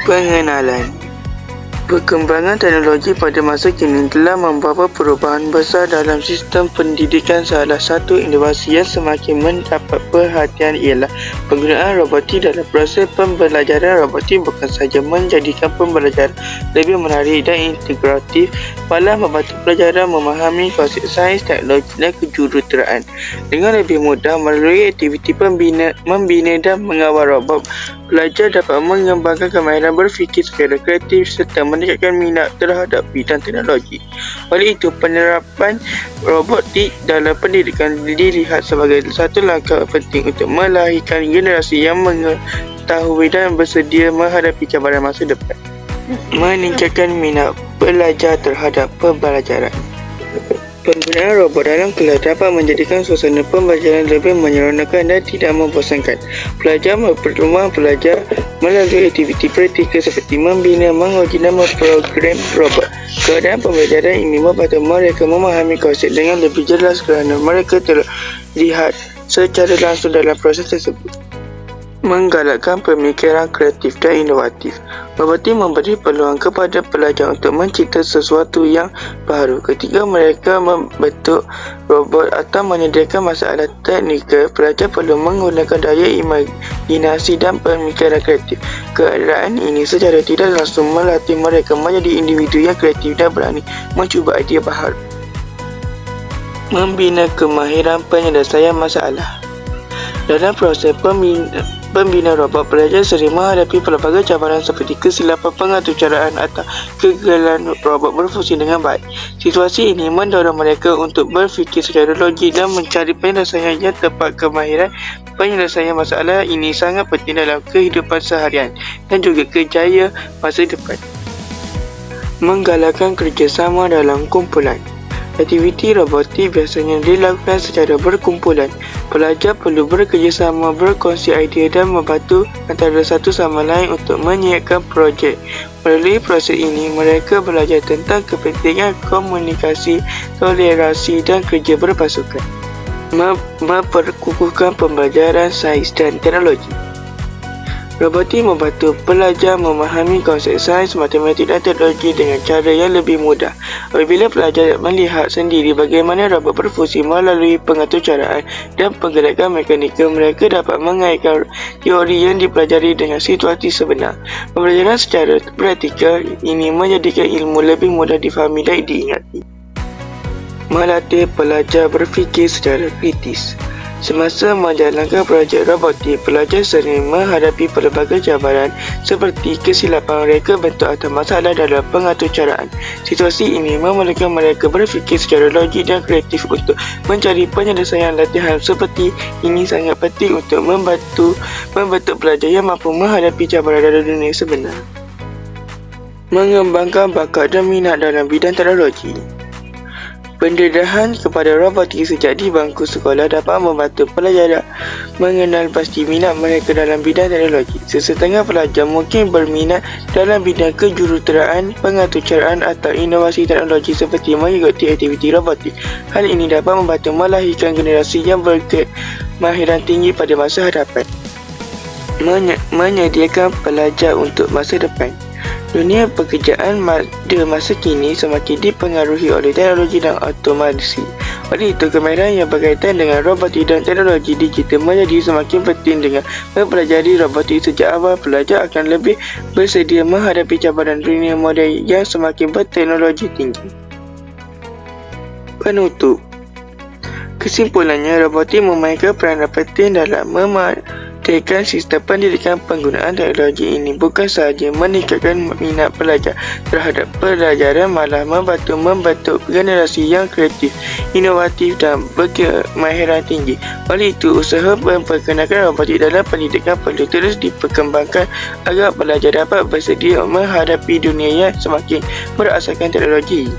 Pengenalan. Perkembangan teknologi pada masa kini telah membawa perubahan besar dalam sistem pendidikan. Salah satu inovasi yang semakin mendapat perhatian ialah penggunaan robotik dalam proses pembelajaran. Robotik bukan sahaja menjadikan pembelajaran lebih menarik dan integratif, malah membantu pelajar memahami konsep sains, teknologi dan kejuruteraan dengan lebih mudah. Melalui aktiviti membina dan mengawal robot, pelajar dapat mengembangkan kemahiran berfikir secara kreatif serta meningkatkan minat terhadap bidang teknologi. Oleh itu, penerapan robotik dalam pendidikan dilihat sebagai satu langkah penting untuk melahirkan generasi yang mengetahui dan bersedia menghadapi cabaran masa depan. Meningkatkan minat pelajar terhadap pembelajaran. Penggunaan robot dalam kelas dapat menjadikan suasana pembelajaran lebih menyeronokkan dan tidak membosankan. Pelajar memperluas belajar melalui aktiviti praktikal seperti membina, menguji dan memprogram robot. Keadaan pembelajaran ini membantu mereka memahami konsep dengan lebih jelas kerana mereka terlihat secara langsung dalam proses tersebut. Menggalakkan pemikiran kreatif dan inovatif. Robotik memberi peluang kepada pelajar untuk mencipta sesuatu yang baru. Ketika mereka membentuk robot atau menyediakan masalah teknikal, pelajar perlu menggunakan daya imajinasi dan pemikiran kreatif. Keadaan ini secara tidak langsung melatih mereka menjadi individu yang kreatif dan berani mencuba idea baharu. Membina kemahiran penyelesaian masalah. Dalam proses pembina robot, pelajar sering menghadapi pelbagai cabaran seperti kesilapan pengaturcaraan atau kegagalan robot berfungsi dengan baik. Situasi ini mendorong mereka untuk berfikir secara logik dan mencari penyelesaian yang tepat. Kemahiran penyelesaian masalah ini sangat penting dalam kehidupan seharian dan juga kejayaan masa depan. Menggalakkan kerjasama dalam kumpulan. Aktiviti robotik biasanya dilakukan secara berkumpulan. Pelajar perlu bekerjasama, berkongsi idea dan membantu antara satu sama lain untuk menyiapkan projek. Melalui proses ini, mereka belajar tentang kepentingan komunikasi, toleransi dan kerja berpasukan. Memperkukuhkan pembelajaran sains dan teknologi. Robotik membantu pelajar memahami konsep sains, matematik dan teknologi dengan cara yang lebih mudah. Apabila pelajar melihat sendiri bagaimana robot berfungsi melalui pengaturcaraan dan penggerakan mekanikal, mereka dapat mengaitkan teori yang dipelajari dengan situasi sebenar. Pembelajaran secara praktikal ini menjadikan ilmu lebih mudah difahami dan diingati. Melatih pelajar berfikir secara kritis. Semasa menjalankan projek robotik, pelajar sering menghadapi pelbagai cabaran seperti kesilapan reka bentuk atau masalah dalam pengaturcaraan. Situasi ini memerlukan mereka berfikir secara logik dan kreatif untuk mencari penyelesaian. Latihan seperti ini sangat penting untuk membentuk pelajar yang mampu menghadapi cabaran dalam dunia sebenar. Mengembangkan bakat dan minat dalam bidang teknologi. Pendedahan kepada robotik sejak di bangku sekolah dapat membantu pelajar mengenal pasti minat mereka dalam bidang teknologi. Sesetengah pelajar mungkin berminat dalam bidang kejuruteraan, pengaturcaraan atau inovasi teknologi seperti mengikuti aktiviti robotik. Hal ini dapat membantu melahirkan generasi yang berkemahiran tinggi pada masa hadapan. Menyediakan pelajar untuk masa depan. Dunia pekerjaan pada masa kini semakin dipengaruhi oleh teknologi dan otomasi. Oleh itu, kemahiran yang berkaitan dengan robotik dan teknologi digital menjadi semakin penting. Dengan mempelajari robotik sejak awal, pelajar akan lebih bersedia menghadapi cabaran dunia moden yang semakin berteknologi tinggi. Penutup. Kesimpulannya, robotik memainkan peranan penting dalam memerdekakan sistem pendidikan. Penggunaan teknologi ini bukan sahaja meningkatkan minat pelajar terhadap pelajaran, malah membentuk generasi yang kreatif, inovatif dan berkemahiran tinggi. Oleh itu, usaha memperkenalkan robotik dalam pendidikan perlu terus diperkembangkan agar pelajar dapat bersedia menghadapi dunia yang semakin berasaskan teknologi.